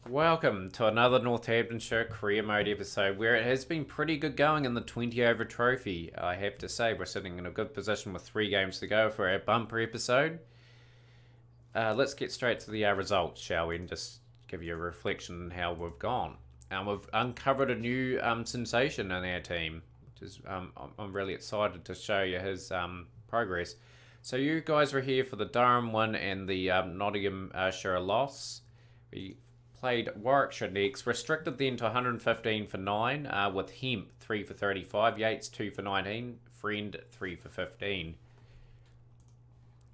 Welcome to another Northamptonshire career mode episode where it has been pretty good going in the 20 over trophy. I have to say, we're sitting in a good position with 3 games to go for our bumper episode. Let's get straight to the results, shall we, and just give you a reflection on how we've gone. We've uncovered a new sensation in our team, which is I'm really excited to show you his progress. So you guys were here for the Durham win and the Nottinghamshire loss. We played Warwickshire next, restricted then to 115 for 9, with Hemp 3 for 35, Yates 2 for 19, Friend 3 for 15.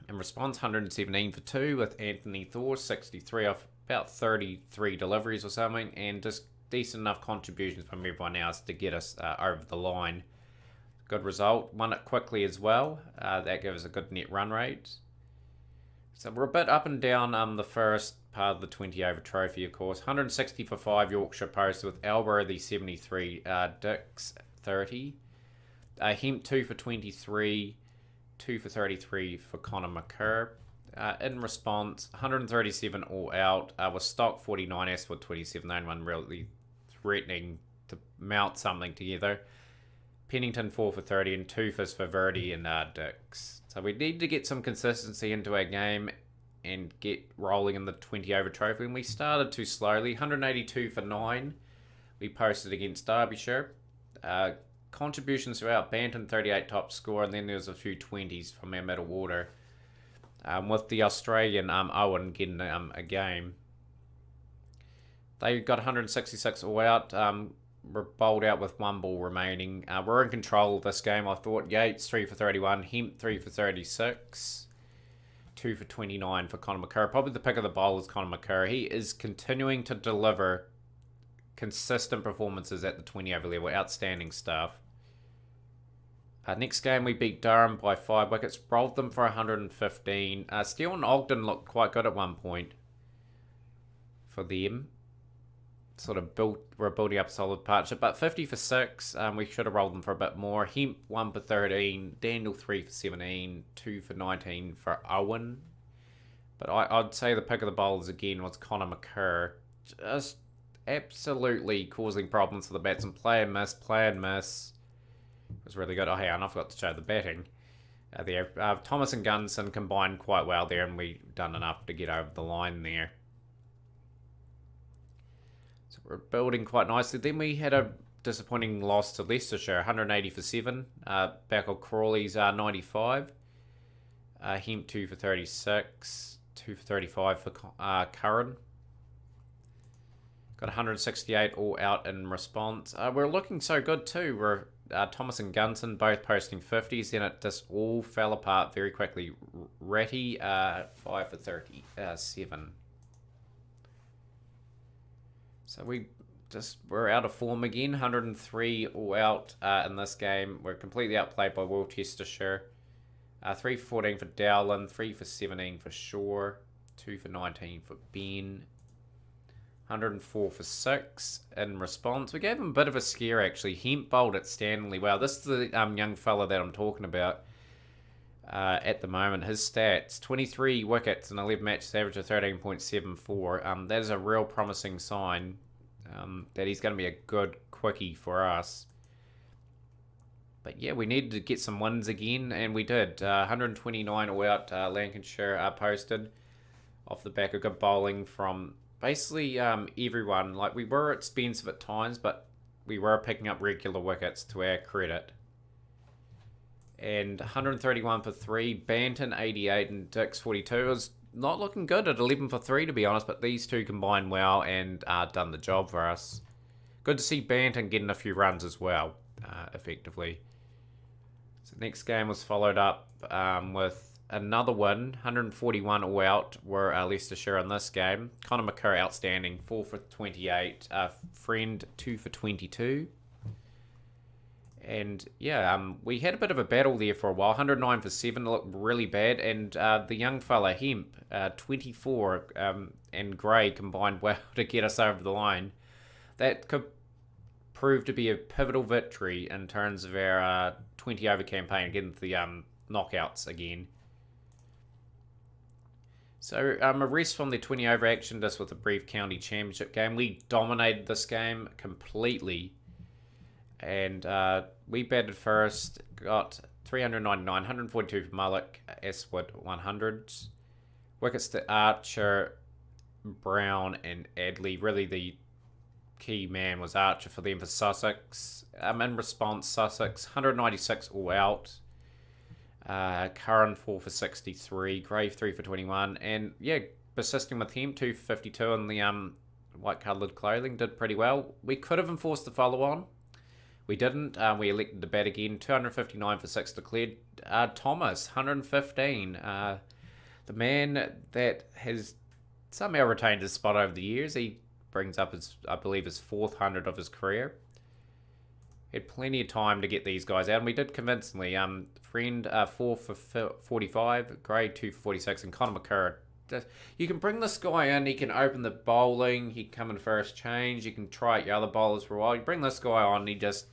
In response, 117 for 2, with Anthony Thor 63 off about 33 deliveries or something, and just decent enough contributions from everyone else to get us over the line. Good result. Won it quickly as well. That gives us a good net run rate. So we're a bit up and down the first part of the 20 over trophy, of course. 160 for 5 Yorkshire Post with Albury 73, Dix 30. Hemp 2 for 23, 2 for 33 for Connor McCurr. In response, 137 all out with Stock 49, Astwood 27. No one really threatening to mount something together. Pennington 4 for 30 and 2 for Verdi and Dix. So we need to get some consistency into our game and get rolling in the 20 over trophy. And we started too slowly. 182 for 9 we posted against Derbyshire. Contributions throughout, Banton 38 top score, and then there's a few 20s from our middle order. With the Australian Owen getting a game. They got 166 all out. We're bowled out with 1 ball remaining. We're in control of this game, I thought. Yates 3 for 31, Hemp 3 for 36, 2 for 29 for Connor McCurr. Probably the pick of the bowl is Connor McCurr. He is continuing to deliver consistent performances at the 20 over level. Outstanding stuff. Next game we beat Durham by 5 wickets. Rolled them for 115. Steele and Ogden looked quite good at one point for them. We're building up a solid partnership, but 50 for 6, we should have rolled them for a bit more. Hemp 1 for 13, Daniel 3 for 17, 2 for 19 for Owen. But I'd say the pick of the bowlers again was Connor McCurr. Just absolutely causing problems for the batsmen. Play and miss. It was really good. Oh, hey, and I forgot to show the batting there. Thomas and Gunson combined quite well there, and we done enough to get over the line there. So we're building quite nicely. Then we had a disappointing loss to Leicestershire, 180 for 7. Back of Crawley's 95. Hemp 2 for 36. 2 for 35 for Curran. Got 168 all out in response. We're looking so good too. We're Thomas and Gunson both posting 50s. Then it just all fell apart very quickly. Ratty 5 for 37. So we're out of form again. 103 all out in this game. We're completely outplayed by Worcestershire. 3 for 14 for Dowland, 3 for 17 for Shaw, 2 for 19 for Ben, 104 for 6 in response. We gave him a bit of a scare actually. Hemp bowled at Stanley. Wow, this is the young fella that I'm talking about at the moment. His stats, 23 wickets in 11 matches, average of 13.74. That is a real promising sign that he's going to be a good quickie for us. But yeah, we needed to get some wins again, and we did. 129 all out Lancashire posted off the back of good bowling from basically everyone. Like, we were expensive at times, but we were picking up regular wickets to our credit. And 131 for 3, Banton 88 and Dix 42. It was not looking good at 11 for 3 to be honest, but these two combined well and done the job for us. Good to see Banton getting a few runs as well, effectively. So the next game was followed up with another win. 141 all out were Leicestershire in this game. Connor McCurr outstanding, 4 for 28. Friend 2 for 22. And yeah, we had a bit of a battle there for a while. 109 for 7 looked really bad. And the young fella, Hemp, 24, and Gray combined well to get us over the line. That could prove to be a pivotal victory in terms of our 20 over campaign, getting the knockouts again. So, a rest from the 20 over action, just with a brief county championship game. We dominated this game completely. And we batted first, got 399, 142 for Mullock, Astwood 100s. Wickets to Archer, Brown, and Adley. Really, the key man was Archer for them for Sussex. In response, Sussex 196 all out. Curran 4 for 63, Grave 3 for 21, and yeah, persisting with him 2 for 52 in the white coloured clothing, did pretty well. We could have enforced the follow on. We didn't. We elected to bat again. 259 for 6 declared. Thomas 115. The man that has somehow retained his spot over the years. He brings up his, I believe, his 400 of his career. Had plenty of time to get these guys out, and we did convincingly. Friend 4 for 45, Gray 2 for 46, and Conor McCurry. You can bring this guy in, he can open the bowling, he can come in first change, you can try out your other bowlers for a while. You bring this guy on, he just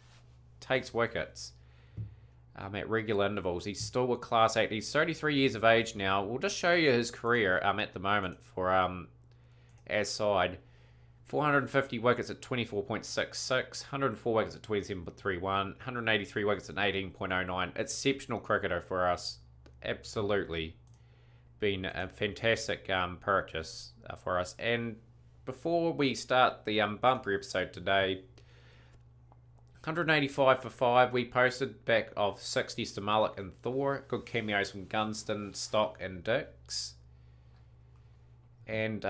takes wickets at regular intervals. He's still a Class 8. He's 33 years of age now. We'll just show you his career at the moment for our side. 450 wickets at 24.66, 104 wickets at 27.31, 183 wickets at 18.09. Exceptional cricketer for us. Absolutely. Been a fantastic purchase for us. And before we start the bumper episode today, 185 for 5. We posted back of 60s to Mullock and Thor. Good cameos from Gunston, Stock, and Dix. And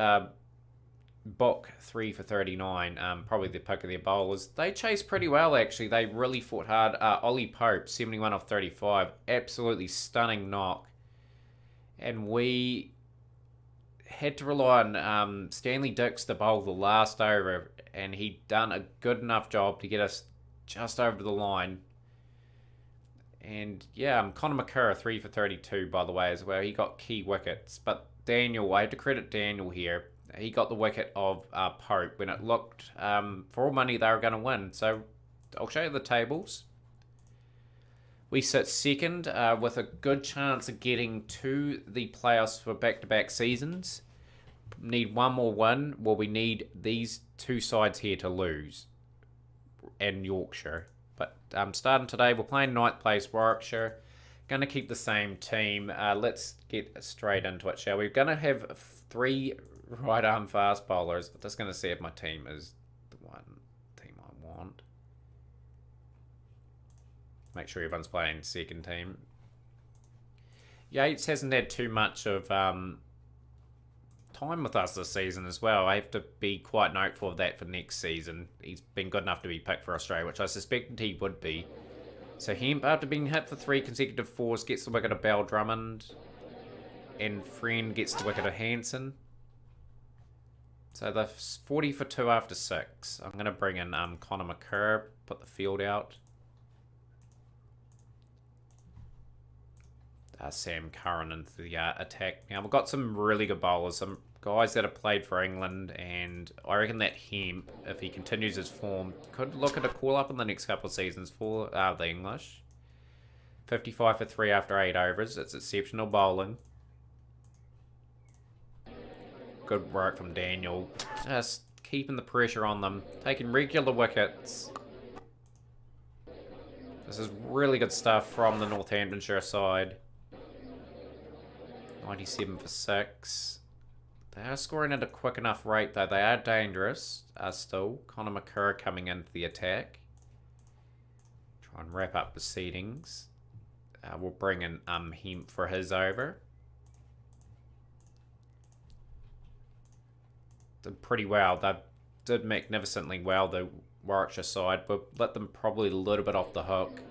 Book 3 for 39, probably the pick of their bowlers. They chased pretty well, actually. They really fought hard. Ollie Pope, 71 off 35, absolutely stunning knock. And we had to rely on Stanley Dix to bowl the last over, and he'd done a good enough job to get us just over the line. And yeah, Conor McCurry, 3 for 32, by the way, as well. He got key wickets. But Daniel, I have to credit Daniel here. He got the wicket of Pope when it looked, for all money, they were going to win. So I'll show you the tables. We sit second with a good chance of getting to the playoffs for back-to-back seasons. Need one more win. Well, we need these two sides here to lose. And Yorkshire. But starting today, we're playing 9th place Warwickshire. Going to keep the same team. Let's get straight into it, shall we? We're going to have 3 right arm fast bowlers. I'm just going to see if my team is the one team I want. Make sure everyone's playing second team. Yates hasn't had too much of time with us this season as well. I have to be quite noteful of that for next season. He's been good enough to be picked for Australia, which I suspected he would be. So Hemp, after being hit for 3 consecutive 4s, gets the wicket of Bell Drummond. And Friend gets the wicket of Hanson. So the 40 for 2 after 6. I'm going to bring in Conor McCurry, put the field out. Sam Curran into the attack. Now, we've got some really good bowlers, some guys that have played for England, and I reckon that Hemp, if he continues his form, could look at a call-up in the next couple of seasons for the English. 55 for 3 after 8 overs. It's exceptional bowling. Good work from Daniel. Just keeping the pressure on them. Taking regular wickets. This is really good stuff from the Northamptonshire side. 97 for 6. They are scoring at a quick enough rate, though. They are dangerous still. Conor McCurry coming into the attack. Try and wrap up proceedings. We'll bring in Hemp for his over. Did pretty well. They did magnificently well, the Warwickshire side, but let them probably a little bit off the hook.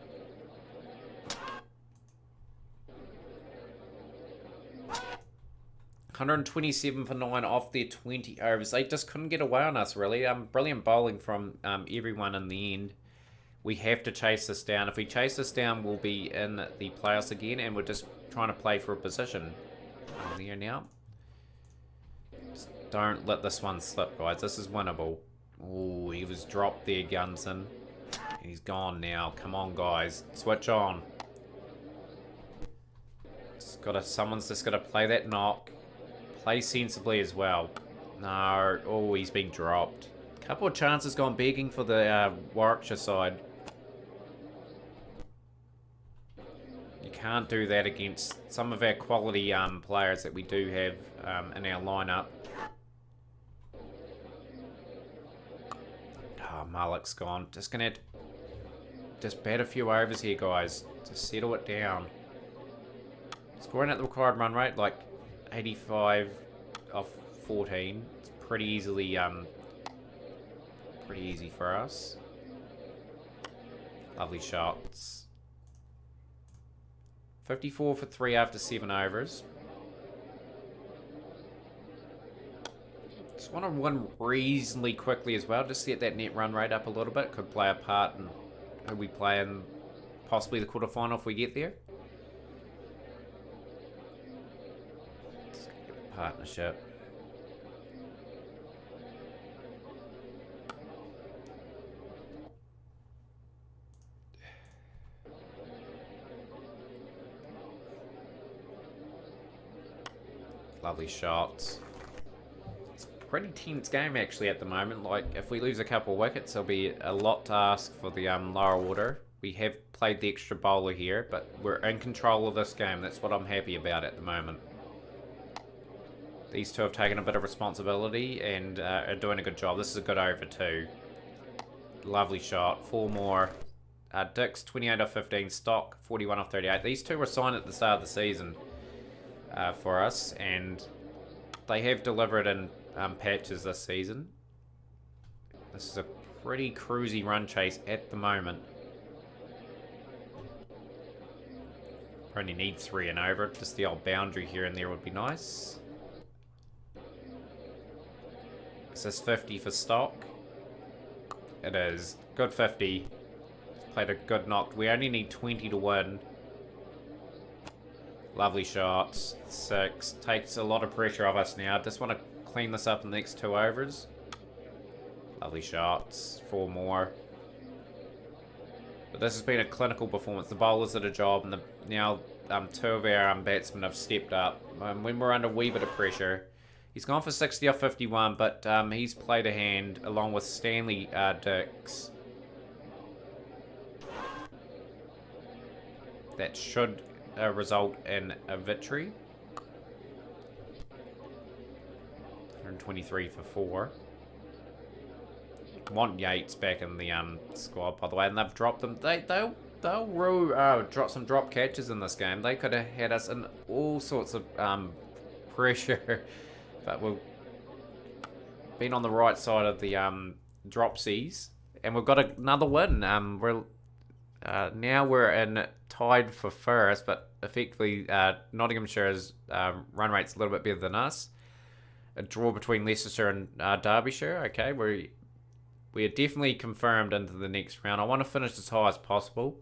$127 for 9 off their 20 overs. They just couldn't get away on us, really. Brilliant bowling from everyone in the end. We have to chase this down. If we chase this down, we'll be in the playoffs again, and we're just trying to play for a position. There now. Just don't let this one slip, guys. This is winnable. Oh, he was dropped there, Gunson. He's gone now. Come on, guys. Switch on. Someone's just got to play that knock. Play sensibly as well. No, oh, he's been dropped. Couple of chances gone begging for the Warwickshire side. You can't do that against some of our quality players that we do have in our lineup. Oh, Malik's gone. Just gonna have to just bat a few overs here, guys, to settle it down. Scoring at the required run rate, like 85 off 14. It's pretty easily, pretty easy for us. Lovely shots. 54 for 3 after 7 overs. Just want to win reasonably quickly as well, just to get that net run rate up a little bit. Could play a part in who we play in possibly the quarterfinal if we get there. Let's get the partnership. Lovely shots. It's a pretty tense game actually at the moment. Like, if we lose a couple of wickets, there'll be a lot to ask for the lower order. We have played the extra bowler here, but we're in control of this game. That's what I'm happy about at the moment. These two have taken a bit of responsibility and are doing a good job. This is a good over too. Lovely shot. 4 more. Dix, 28 off 15. Stock, 41 off 38. These two were signed at the start of the season. For us, and they have delivered in patches this season. This is a pretty cruisy run chase at the moment. Only need 3 and over. Just the old boundary here and there would be nice. This is 50 for Stock. It is. Good 50. Played a good knock. We only need 20 to win. Lovely shots. 6. Takes a lot of pressure off us now. Just want to clean this up in the next 2 overs. Lovely shots. 4 more. But this has been a clinical performance. The bowlers did a job, and now 2 of our batsmen have stepped up. When we're under a wee bit of pressure, he's gone for 60 off 51, but he's played a hand along with Stanley Dix. That should result in a victory. 123 for 4. Want Yates back in the squad, by the way, and they've dropped them. They'll drop some drop catches in this game. They could have had us in all sorts of pressure, but we've been on the right side of the dropsies, and we've got another win. Now we're in tied for first, but effectively Nottinghamshire's run rate's a little bit better than us. A draw between Leicestershire and Derbyshire. Okay, we are definitely confirmed into the next round. I want to finish as high as possible.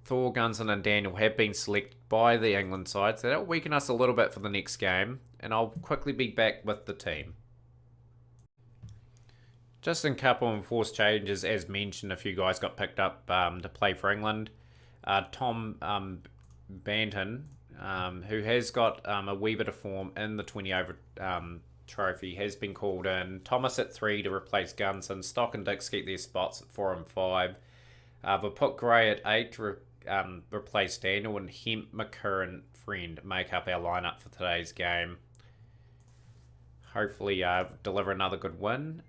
Thor, Gunson and Daniel have been selected by the England side, so that'll weaken us a little bit for the next game, and I'll quickly be back with the team. Just in couple of enforced changes, as mentioned, a few guys got picked up to play for England. Tom Banton, who has got a wee bit of form in the 20 over trophy, has been called in. Thomas at 3 to replace Gunson. Stock and Dix keep their spots at 4 and 5. But put Gray at 8 to replace Daniel, and Hemp, McCurran, Friend make up our lineup for today's game. Hopefully deliver another good win.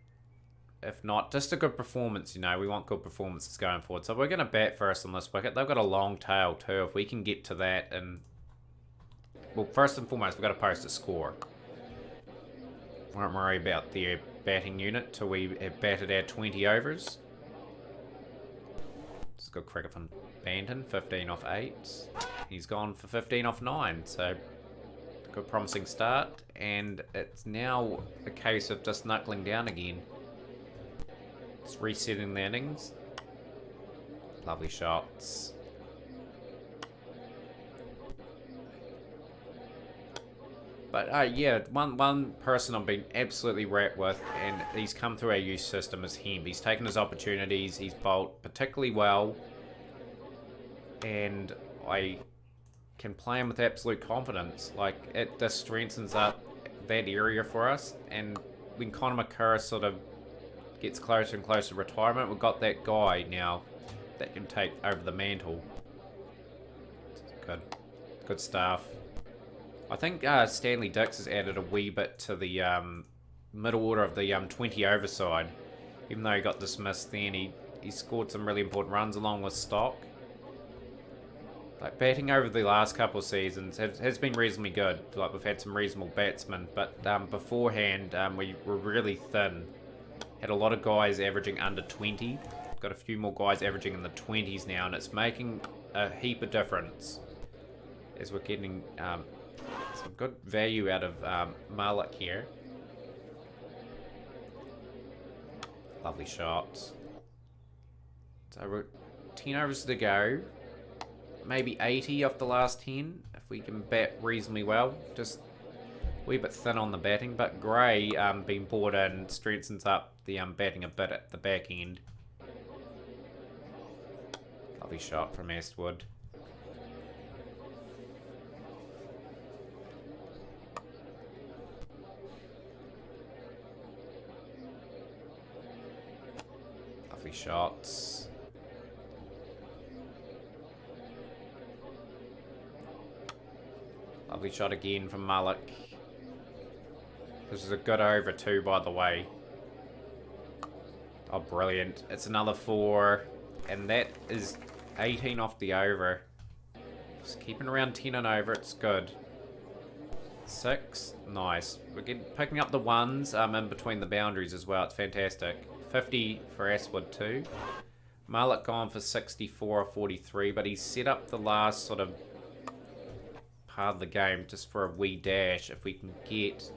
If not, just a good performance, you know. We want good performances going forward. So we're going to bat first on this wicket. They've got a long tail too. If we can get to that, and well, first and foremost, we've got to post a score. Won't worry about the batting unit till we have batted our 20 overs. It's a good cricket from Banton, 15 off 8. He's gone for 15 off 9, so good promising start. And it's now a case of just knuckling down again. Just resetting the innings. Lovely shots. But yeah, one person I've been absolutely wrapped with, and he's come through our youth system, is Hemp. He's taken his opportunities, he's bowled particularly well, and I can play him with absolute confidence. Like, it just strengthens up that area for us. And when Conor McCurr sort of gets closer and closer to retirement, we've got that guy now that can take over the mantle. Good. Good stuff. I think Stanley Dix has added a wee bit to the middle order of the 20 over side. Even though he got dismissed then, he scored some really important runs along with Stock. Like, batting over the last couple of seasons has been reasonably good. Like, we've had some reasonable batsmen, but beforehand we were really thin. Had a lot of guys averaging under 20. Got a few more guys averaging in the 20s now, and it's making a heap of difference as we're getting some good value out of Malik here. Lovely shots. So we're 10 overs to go. Maybe 80 off the last 10 if we can bat reasonably well. Just a wee bit thin on the batting, but Gray being brought in strengthens up the batting a bit at the back end. Lovely shot from Astwood. Lovely shots. Lovely shot again from Malik. This is a good over too, by the way. Oh, brilliant. It's another 4. And that is 18 off the over. Just keeping around 10 and over, it's good. 6. Nice. We're picking up the ones in between the boundaries as well. It's fantastic. 50 for Astwood too. Malik gone for 64 or 43, but he's set up the last sort of part of the game just for a wee dash. If we can get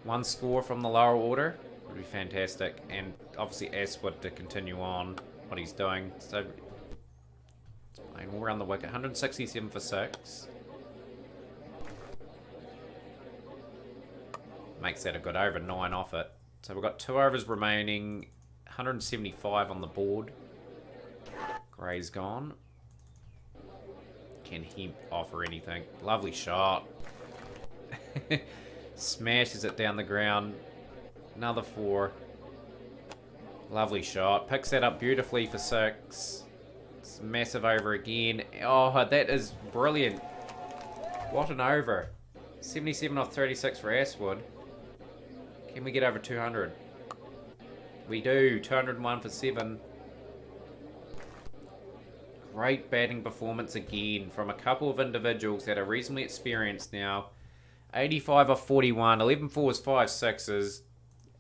one score from the lower order, it would be fantastic. And obviously Astwood to continue on what he's doing. So it's playing all around the wicket. 167 for 6. Makes that a good over. 9 off it. So we've got 2 overs remaining. 175 on the board. Gray's gone. Can he offer anything? Lovely shot. Smashes it down the ground. Another 4. Lovely shot. Picks that up beautifully for 6. It's a massive over again. Oh, that is brilliant. What an over. 77 off 36 for Astwood. Can we get over 200? We do. 201 for 7. Great batting performance again from a couple of individuals that are reasonably experienced now. 85 off 41, 11 fours, 5 sixes,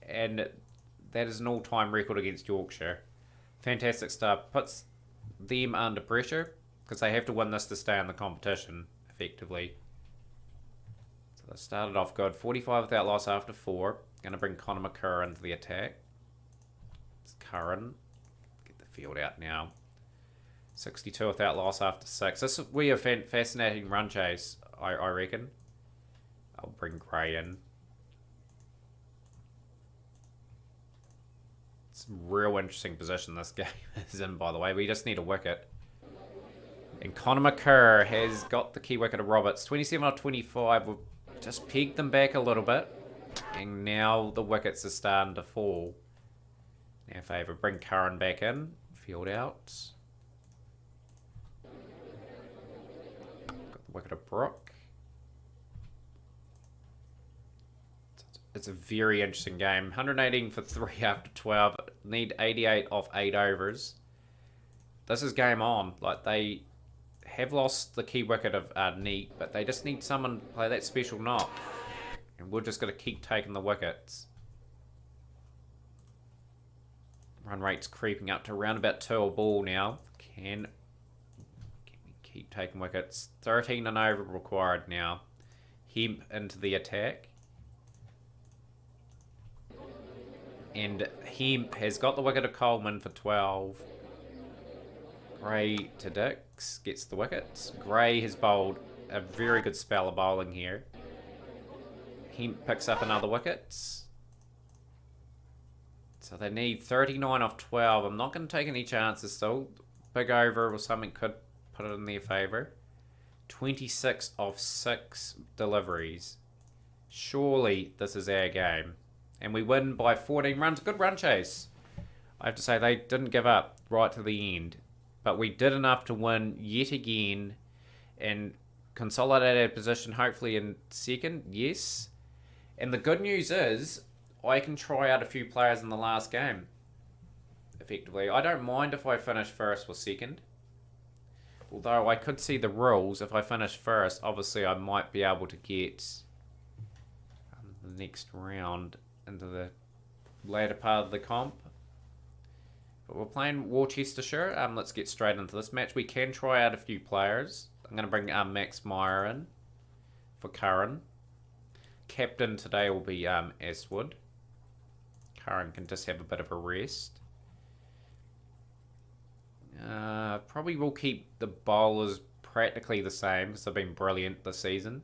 and that is an all-time record against Yorkshire. Fantastic stuff. Puts them under pressure because they have to win this to stay in the competition effectively. So they started off good. 45 without loss after 4. Going to bring Conor McCurr into the attack. It's Curran. Get the field out now. 62 without loss after 6. This will be a fascinating run chase, I reckon. I'll bring Gray in. It's a real interesting position this game is in, by the way. We just need a wicket. And Conor McCurr has got the key wicket of Roberts. 27 or 25. We've just pegged them back a little bit. And now the wickets are starting to fall. In our favour. Bring Curran back in. Field out. Got the wicket of Brook. It's a very interesting game. 118 for 3 after 12. Need 88 off 8 overs. This is game on. Like, they have lost the key wicket of Neat, but they just need someone to play that special knock. And we're just going to keep taking the wickets. Run rate's creeping up to around about 2 a ball now. Can we keep taking wickets? 13 and over required now. Hemp into the attack. And Hemp has got the wicket of Coleman for 12. Gray to Dix gets the wickets. Gray has bowled a very good spell of bowling here. Hemp picks up another wicket. So they need 39 off 12. I'm not going to take any chances still. Big over or something could put it in their favour. 26 of 6 deliveries. Surely this is our game. And we win by 14 runs. Good run chase. I have to say, they didn't give up right to the end. But we did enough to win yet again and consolidate our position, hopefully in second. Yes. And the good news is, I can try out a few players in the last game. Effectively. I don't mind if I finish first or second. Although I could see the rules. If I finish first, obviously I might be able to get the next round into the later part of the comp. But we're playing Worcestershire. Let's get straight into this match. We can try out a few players. I'm going to bring Max Meyer in for Curran. Captain today will be Astwood. Curran can just have a bit of a rest. Probably will keep the bowlers practically the same because they've been brilliant this season.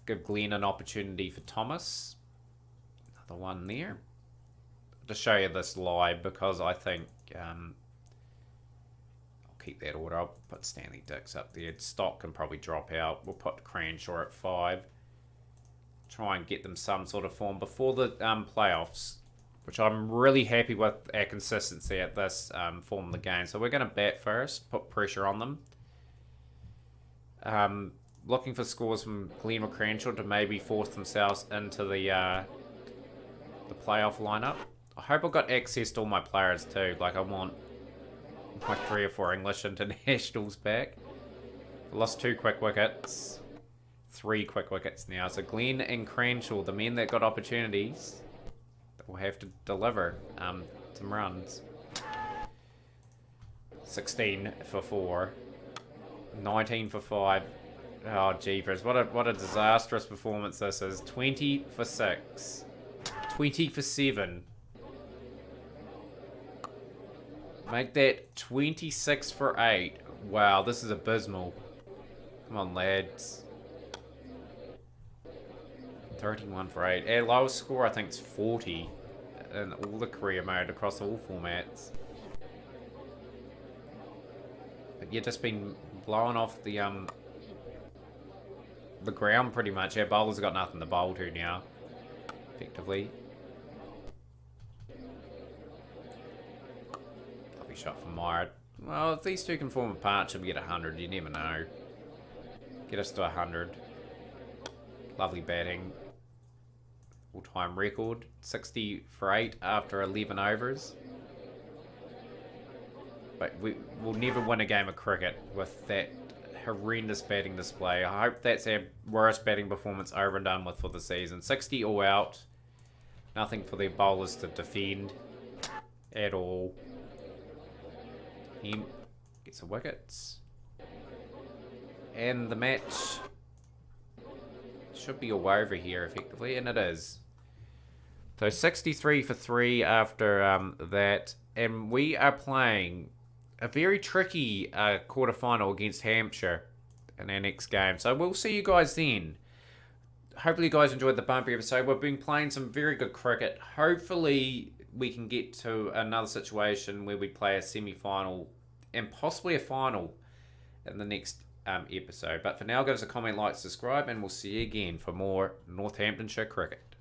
Give Glenn an opportunity for Thomas. Another one there. To show you this live because I think I'll keep that order. I'll put Stanley Dix up there. Stock can probably drop out. We'll put Cranshaw at 5. Try and get them some sort of form before the playoffs, which I'm really happy with our consistency at this form of the game. So we're going to bat first, put pressure on them. Looking for scores from Glenn or Cranshaw to maybe force themselves into the playoff lineup. I hope I've got access to all my players too. Like I want my 3 or 4 English internationals back. I lost 2 quick wickets. 3 quick wickets now. So Glenn and Cranshaw, the men that got opportunities, will have to deliver some runs. 16 for 4. 19 for 5. Oh, jeepers. What a disastrous performance this is. 20 for 6. 20 for 7. Make that 26 for 8. Wow, this is abysmal. Come on, lads. 31 for 8. Our lowest score, I think, is 40 in all the career mode across all formats. But yeah, just been blowing off the ground pretty much. Our bowlers got nothing to bowl to now, effectively. Lovely shot from Meyer. Well, if these two can form a partnership, we get 100. You never know. Get us to 100. Lovely batting. All-time record. 60 for 8 after 11 overs. But we'll never win a game of cricket with that horrendous batting display. I hope that's our worst batting performance over and done with for the season. 60 all out. Nothing for their bowlers to defend at all. He gets the wickets. And the match should be all over here effectively, and it is. So 63 for 3 after that. And we are playing a very tricky quarterfinal against Hampshire in our next game. So we'll see you guys then. Hopefully you guys enjoyed the bumpy episode. We've been playing some very good cricket. Hopefully we can get to another situation where we play a semi-final and possibly a final in the next episode. But for now, give us a comment, like, subscribe, and we'll see you again for more Northamptonshire cricket.